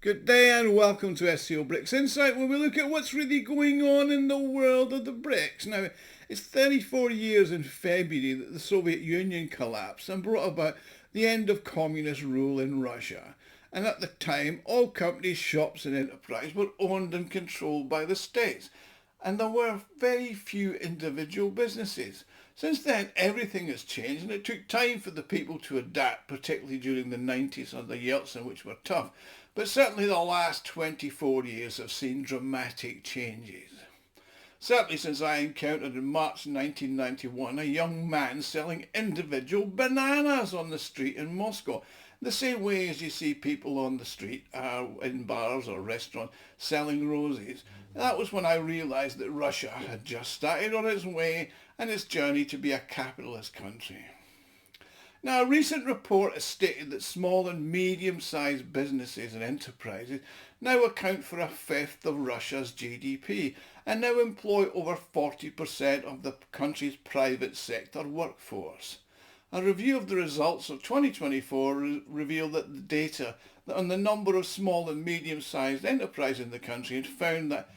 Good day and welcome to SCO BRICS Insight, where we look at what's really going on in the world of the BRICS. Now, it's 34 years in February that the Soviet Union collapsed and brought about the end of communist rule in Russia. And at the time, all companies, shops and enterprise were owned and controlled by the states. And there were very few individual businesses. Since then, everything has changed, and it took time for the people to adapt, particularly during the 90s under Yeltsin, which were tough. But certainly the last 24 years have seen dramatic changes. Certainly since I encountered in March 1991 a young man selling individual bananas on the street in Moscow, the same way as you see people on the street in bars or restaurants selling roses. That was when I realised that Russia had just started on its way and its journey to be a capitalist country. Now, a recent report has stated that small and medium-sized businesses and enterprises now account for a fifth of Russia's GDP and now employ over 40% of the country's private sector workforce. A review of the results of 2024 revealed that the data on the number of small and medium-sized enterprises in the country had found that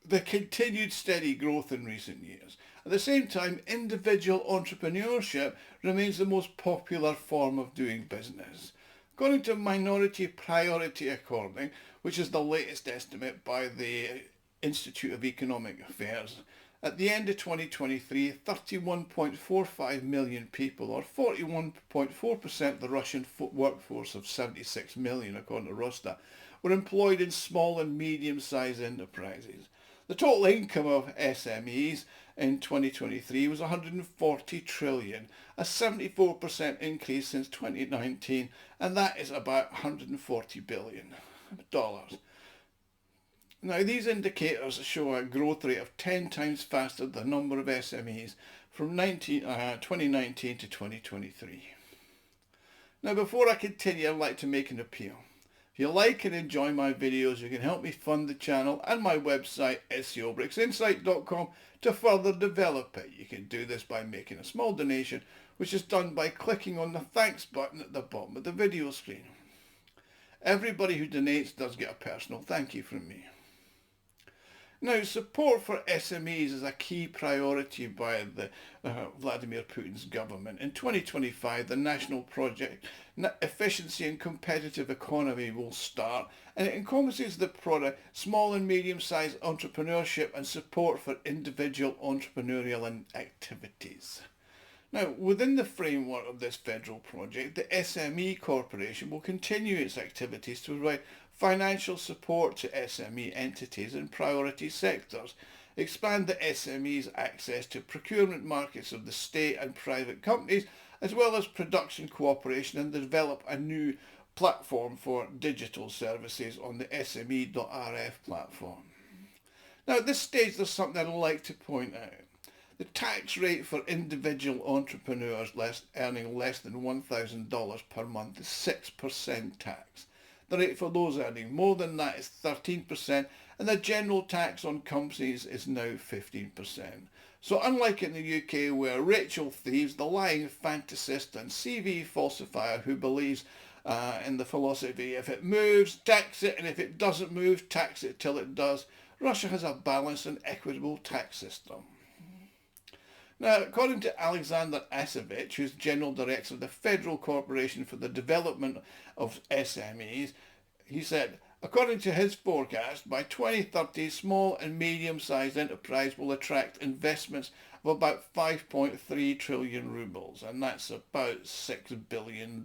the continued steady growth in recent years. At the same time, individual entrepreneurship remains the most popular form of doing business. According to Minority Priority According, which is the latest estimate by the Institute of Economic Affairs, at the end of 2023, 31.45 million people, or 41.4% of the Russian workforce of 76 million, according to Rosta, were employed in small and medium-sized enterprises. The total income of SMEs in 2023 was 140 trillion, a 74% increase since 2019, and that is about $140 billion. Now, these indicators show a growth rate of 10 times faster than the number of SMEs from 2019 to 2023. Now, before I continue, I'd like to make an appeal. If you like and enjoy my videos, you can help me fund the channel and my website, SCOBRICSinsight.com, to further develop it. You can do this by making a small donation, which is done by clicking on the thanks button at the bottom of the video screen. Everybody who donates does get a personal thank you from me. Now, support for SMEs is a key priority by the Vladimir Putin's government. In 2025, the national project Efficiency and Competitive Economy will start, and it encompasses the product small and medium-sized entrepreneurship and support for individual entrepreneurial activities. Now, within the framework of this federal project, the SME Corporation will continue its activities to provide financial support to SME entities in priority sectors, expand the SME's access to procurement markets of the state and private companies, as well as production cooperation, and develop a new platform for digital services on the SME.rf platform. Now, at this stage, there's something I'd like to point out. The tax rate for individual entrepreneurs earning less than $1,000 per month is 6% tax. The rate for those earning more than that is 13%, and the general tax on companies is now 15%. So unlike in the UK, where Rachel Thieves, the lying fantasist and CV falsifier who believes in the philosophy, if it moves, tax it, and if it doesn't move, tax it till it does, Russia has a balanced and equitable tax system. Now, according to Alexander Asevich, who's General Director of the Federal Corporation for the Development of SMEs, he said, according to his forecast, by 2030, small and medium-sized enterprise will attract investments of about 5.3 trillion rubles, and that's about $6 billion.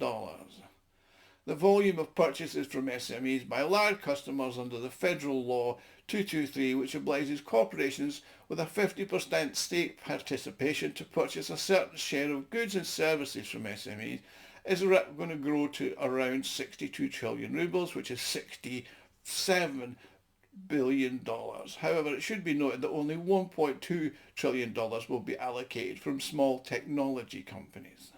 The volume of purchases from SMEs by large customers under the federal law 223, which obliges corporations with a 50% state participation to purchase a certain share of goods and services from SMEs, is going to grow to around 62 trillion rubles, which is $67 billion. However, it should be noted that only $1.2 trillion will be allocated from small technology companies.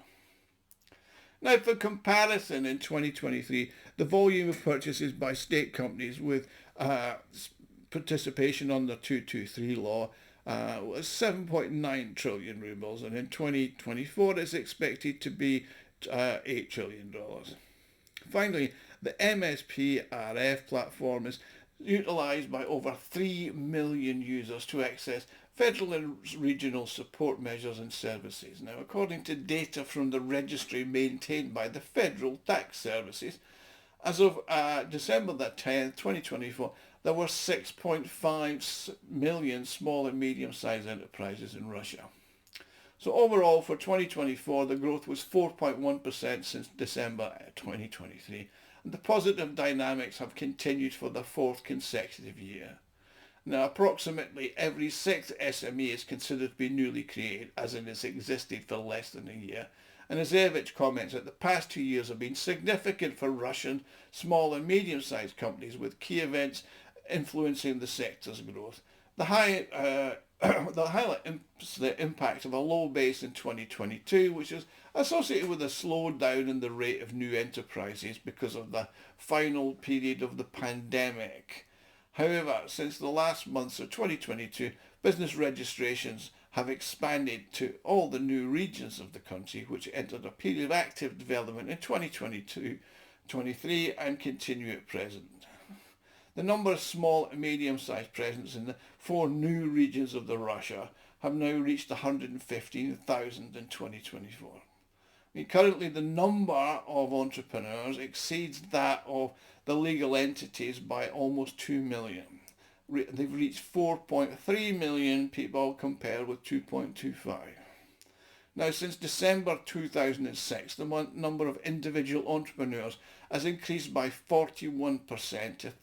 Now, for comparison, in 2023, the volume of purchases by state companies with participation under 223 law was 7.9 trillion rubles, and in 2024 it's expected to be $8 trillion. Finally, The SBR&x platform is utilised by over 3 million users to access federal and regional support measures and services. Now, according to data from the registry maintained by the Federal Tax Services, as of December the 10th, 2024, there were 6.5 million small and medium-sized enterprises in Russia. So overall, for 2024, the growth was 4.1% since December 2023, and the positive dynamics have continued for the fourth consecutive year. Now, approximately every sixth SME is considered to be newly created, as in it's existed for less than a year. And as Evich comments that the past 2 years have been significant for Russian small and medium-sized companies, with key events influencing the sector's growth. The highlights the impact of a low base in 2022, which is associated with a slowdown in the rate of new enterprises because of the final period of the pandemic. However, since the last months of 2022, business registrations have expanded to all the new regions of the country, which entered a period of active development in 2022-23 and continue at present. The number of small and medium-sized presents in the 4 new regions of Russia have now reached 115,000 in 2024. Currently, the number of entrepreneurs exceeds that of the legal entities by almost 2 million. They've reached 4.3 million people compared with 2.25. Now, since December 2006, the number of individual entrepreneurs has increased by 41% to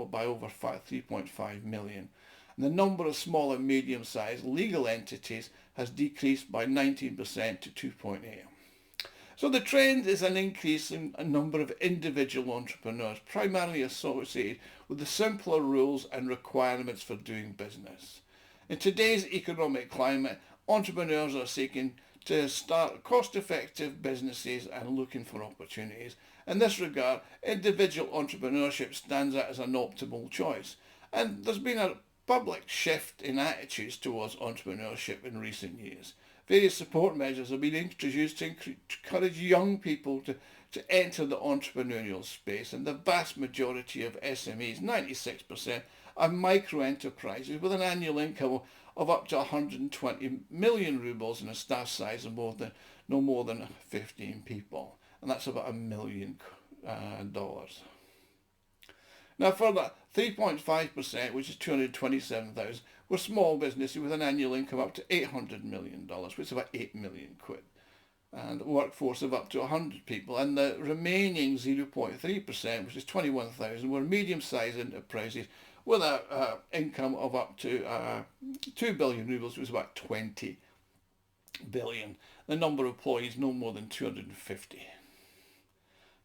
by over 3.5 million. And the number of small and medium-sized legal entities has decreased by 19% to 2.8. So the trend is an increase in a number of individual entrepreneurs, primarily associated with the simpler rules and requirements for doing business. In today's economic climate, entrepreneurs are seeking to start cost-effective businesses and looking for opportunities. In this regard, individual entrepreneurship stands out as an optimal choice. And there's been a public shift in attitudes towards entrepreneurship in recent years. Various support measures have been introduced to encourage young people to enter the entrepreneurial space, and the vast majority of SMEs, 96%, are micro-enterprises with an annual income of up to 120 million rubles and a staff size of no more than 15 people, and that's about $1 million. Now further, 3.5%, which is 227,000, were small businesses with an annual income up to $800 million, which is about 8 million quid, and a workforce of up to 100 people, and the remaining 0.3%, which is 21,000, were medium-sized enterprises with an income of up to 2 billion rubles, which was about 20 billion. The number of employees no more than 250.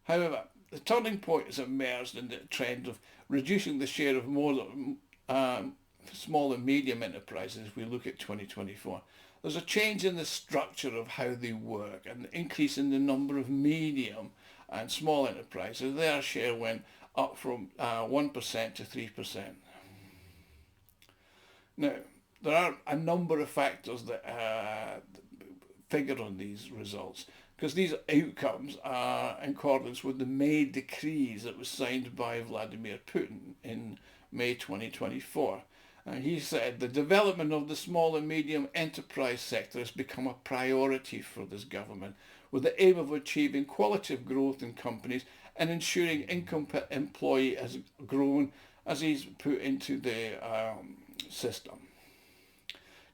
However, the turning point has emerged in the trend of reducing the share of more small and medium enterprises if we look at 2024. There's a change in the structure of how they work and the increase in the number of medium and small enterprises. Their share went up from 1% to 3%. Now, there are a number of factors that figure on these results, because these outcomes are in accordance with the May decrees that was signed by Vladimir Putin in May 2024. And he said the development of the small and medium enterprise sector has become a priority for this government, with the aim of achieving qualitative growth in companies and ensuring income per employee has grown as he's put into the system.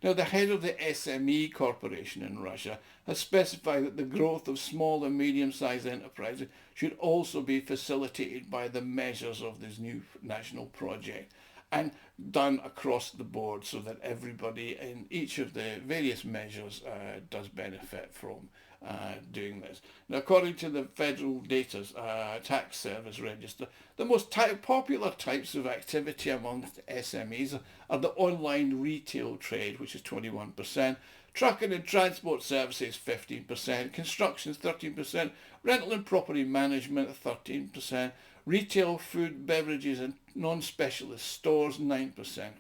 Now, the head of the SME corporation in Russia has specified that the growth of small and medium-sized enterprises should also be facilitated by the measures of this new national project and done across the board so that everybody in each of the various measures does benefit from doing this. Now, according to the Federal Data's Tax Service Register, the most popular types of activity amongst SMEs are the online retail trade, which is 21%, trucking and transport services 15%, construction 13%, rental and property management 13%, retail, food, beverages and non-specialist stores 9%.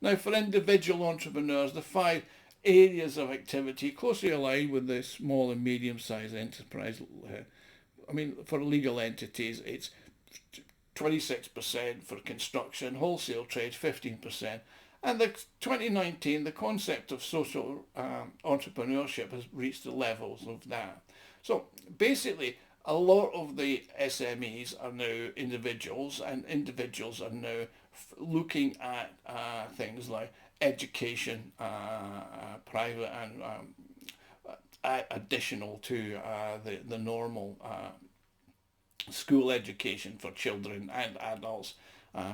Now, for individual entrepreneurs, the 5 areas of activity closely aligned with the small and medium-sized enterprise I mean, for legal entities, it's 26% for construction, wholesale trade 15%, and the 2019, the concept of social entrepreneurship has reached the levels of that. So basically, a lot of the SMEs are now individuals, and individuals are now looking at things like education, private and additional to the normal school education for children and adults.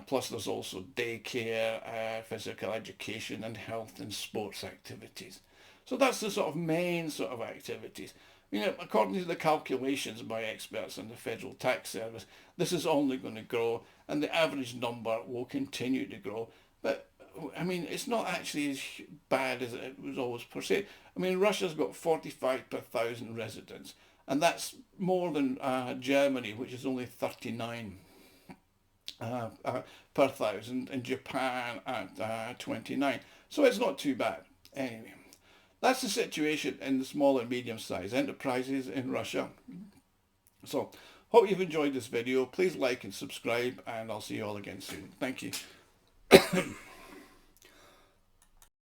Plus there's also daycare, physical education and health and sports activities. So that's the sort of main sort of activities. You know, according to the calculations by experts in the Federal Tax Service, this is only going to grow and the average number will continue to grow. But I mean, it's not actually as bad as it was always perceived. I mean, Russia's got 45 per thousand residents, and that's more than Germany, which is only 39 per thousand, and Japan at 29. So it's not too bad. Anyway, that's the situation in the small and medium-sized enterprises in Russia. So, hope you've enjoyed this video. Please like and subscribe, and I'll see you all again soon. Thank you.